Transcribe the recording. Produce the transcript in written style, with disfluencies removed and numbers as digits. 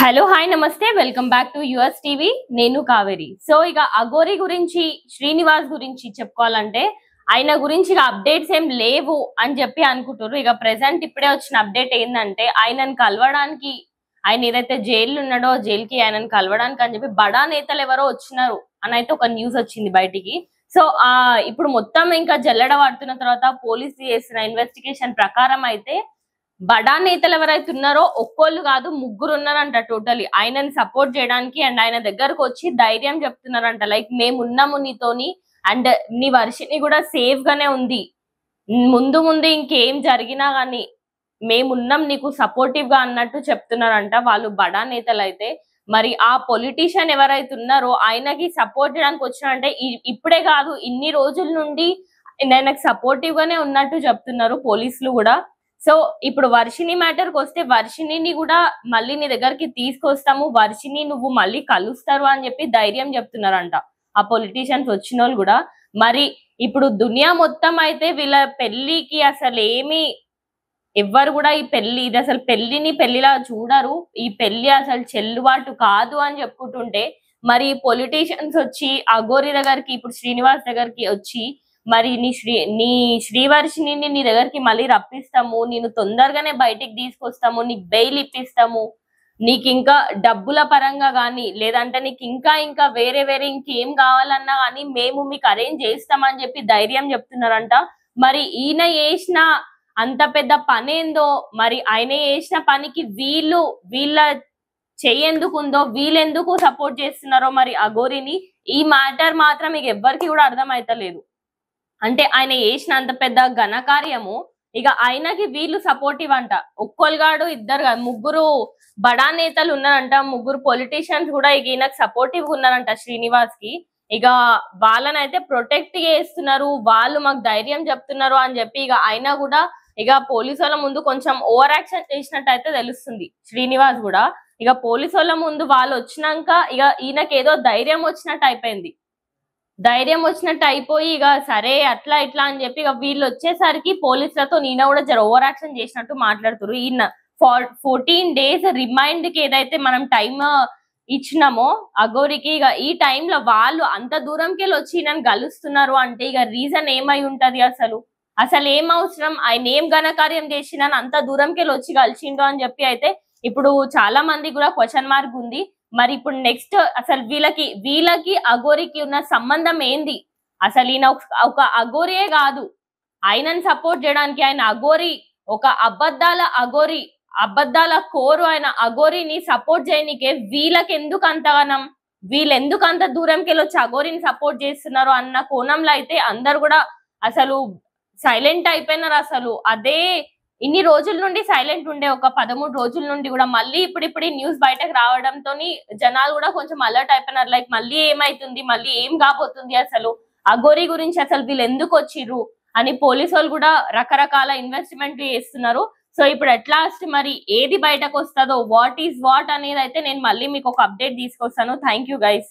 Hello hi నమస్తే welcome back to US TV. నేను Kaveri. So ఇక అఘోరి గురించి శ్రీనివాస్ గురించి చెప్పుకోవాలంటే ఆయన గురించి అప్డేట్స్ ఏం లేవు అని చెప్పి అనుకుంటారు. ఇక ప్రెసెంట్ ఇప్పుడే వచ్చిన అప్డేట్ ఏంటంటే ఆయనను కలవడానికి, ఆయన ఏదైతే జైలు ఉన్నాడో జైలుకి ఆయనను కలవడానికి అని చెప్పి బడా నేతలు ఎవరో వచ్చినారు అని అయితే ఒక న్యూస్ వచ్చింది బయటికి. సో ఇప్పుడు మొత్తం ఇంకా జల్లెడ పడుతున్న తర్వాత పోలీసులు చేసిన ఇన్వెస్టిగేషన్ ప్రకారం అయితే బడా నేతలు ఎవరైతే ఉన్నారో ఒక్కోళ్ళు కాదు ముగ్గురు ఉన్నారంట టోటలీ ఆయనని సపోర్ట్ చేయడానికి. అండ్ ఆయన దగ్గరకు వచ్చి ధైర్యం చెప్తున్నారంట, లైక్ మేము ఉన్నాము నీతోని, అండ్ నీ వర్షిని కూడా సేఫ్ గానే ఉంది, ముందు ముందు ఇంకేం జరిగినా గానీ మేమున్నాం నీకు సపోర్టివ్ గా అన్నట్టు చెప్తున్నారంట వాళ్ళు బడా నేతలు అయితే. మరి ఆ పొలిటీషియన్ ఎవరైతే ఉన్నారో ఆయనకి సపోర్ట్ చేయడానికి వచ్చినారంటే ఇప్పుడే కాదు ఇన్ని రోజుల నుండి ఆయనకు సపోర్టివ్ గానే ఉన్నట్టు చెప్తున్నారు పోలీసులు కూడా. సో ఇప్పుడు వర్షిని మ్యాటర్ కి వస్తే వర్షిని కూడా మళ్ళీ నీ దగ్గరికి తీసుకొస్తాము, వర్షిని నువ్వు మళ్ళీ కలుస్తారు అని చెప్పి ధైర్యం చెప్తున్నారంట ఆ పొలిటీషియన్స్ వచ్చిన వాళ్ళు కూడా. మరి ఇప్పుడు దునియా మొత్తం అయితే వీళ్ళ పెళ్లికి అసలు ఏమి ఎవ్వరు కూడా ఈ పెళ్లి ఇది అసలు పెళ్లిని పెళ్లిలా చూడరు, ఈ పెళ్లి అసలు చెల్లుబాటు కాదు అని చెప్పుకుంటుంటే మరి పొలిటీషియన్స్ వచ్చి అఘోరి దగ్గరికి ఇప్పుడు శ్రీనివాస్ దగ్గరికి వచ్చి మరి నీ శ్రీవర్షిని నీ దగ్గరికి మళ్ళీ రప్పిస్తాము, నేను తొందరగానే బయటికి తీసుకొస్తాము, నీకు బెయిల్ ఇప్పిస్తాము, నీకు ఇంకా డబ్బుల పరంగా గానీ లేదంటే నీకు ఇంకా ఇంకా వేరే ఇంకేం కావాలన్నా గానీ మేము మీకు అరేంజ్ చేస్తామని చెప్పి ధైర్యం చెప్తున్నారంట. మరి ఈయన చేసిన అంత పెద్ద పని ఏందో, మరి ఆయన చేసిన పనికి వీళ్ళ చెయ్యేందుకుందో వీళ్ళెందుకు సపోర్ట్ చేస్తున్నారో మరి అఘోరిని ఈ మ్యాటర్ మాత్రం మీకు ఎవ్వరికి కూడా అర్థం అయితలేదు. అంటే ఆయన చేసిన అంత పెద్ద ఘనకార్యము ఇక ఆయనకి వీళ్ళు సపోర్టివ్ అంట. ఒక్కొల్గాడు ఇద్దరు ముగ్గురు బడా నేతలు ఉన్నారంట, ముగ్గురు పొలిటీషియన్స్ కూడా ఇక ఈయనకు సపోర్టివ్ ఉన్నారంట శ్రీనివాస్ కి. ఇక వాళ్ళనైతే ప్రొటెక్ట్ చేస్తున్నారు, వాళ్ళు మాకు ధైర్యం చెప్తున్నారు అని చెప్పి ఇక ఆయన కూడా ఇక పోలీసు వాళ్ళ ముందు కొంచెం ఓవర్ యాక్షన్ చేసినట్టు అయితే తెలుస్తుంది శ్రీనివాస్ కూడా. ఇక పోలీసు వాళ్ళ ముందు వాళ్ళు వచ్చినాక ఇక ఈయనకి ఏదో ధైర్యం వచ్చినట్టు అయిపోయింది, ధైర్యం వచ్చినట్టు అయిపోయి ఇక సరే అట్లా ఇట్లా అని చెప్పి ఇక వీళ్ళు వచ్చేసరికి పోలీసులతో ఈయన కూడా జర ఓవర్ యాక్షన్ చేసినట్టు మాట్లాడుతారు. ఈయన 14 days రిమైండ్ కి ఏదైతే మనం టైం ఇచ్చినామో అఘోరికి, ఇక ఈ టైంలో వాళ్ళు అంత దూరంకి వెళ్ళి వచ్చి ఈయనను గలుస్తున్నారు అంటే ఇక రీజన్ ఏమై ఉంటది, అసలు ఏం అవసరం, ఆయన ఏం ఘనకార్యం చేసినా అంత దూరంకి వెళ్ళి వచ్చి కలిసిండు అని చెప్పి అయితే ఇప్పుడు చాలా మంది కూడా క్వశ్చన్ మార్క్ ఉంది. మరి ఇప్పుడు నెక్స్ట్ అసలు వీళ్ళకి అఘోరికి ఉన్న సంబంధం ఏంది, అసలు ఈయన ఒక అఘోరియే కాదు, ఆయనను సపోర్ట్ చేయడానికి ఆయన అఘోరి, ఒక అబద్ధాల కోరు ఆయన అఘోరిని సపోర్ట్ చేయనికే వీళ్ళకి ఎందుకు అంతగానం, వీళ్ళెందుకు అంత దూరంకి వెళ్ళి వచ్చి అఘోరిని సపోర్ట్ చేస్తున్నారు అన్న కోణంలో అయితే అందరు కూడా అసలు సైలెంట్ అయిపోయినారు. అసలు అదే ఇన్ని రోజుల నుండి సైలెంట్ ఉండే ఒక 13 రోజుల నుండి కూడా మళ్ళీ ఇప్పుడు ఈ న్యూస్ బయటకు రావడంతో జనాలు కూడా కొంచెం అలర్ట్ అయిపోయినారు, లైక్ మళ్ళీ ఏమైతుంది, మళ్ళీ ఏం కాబోతుంది, అసలు అఘోరి గురించి అసలు వీళ్ళు ఎందుకు వచ్చిర్రు అని పోలీసు వాళ్ళు కూడా రకరకాల ఇన్వెస్టిమెంట్ చేస్తున్నారు. సో ఇప్పుడు అట్లాస్ట్ మరి ఏది బయటకు వస్తుందో వాట్ ఈస్ వాట్ అనేది అయితే నేను మళ్ళీ మీకు ఒక అప్డేట్ తీసుకొస్తాను. Thank you guys.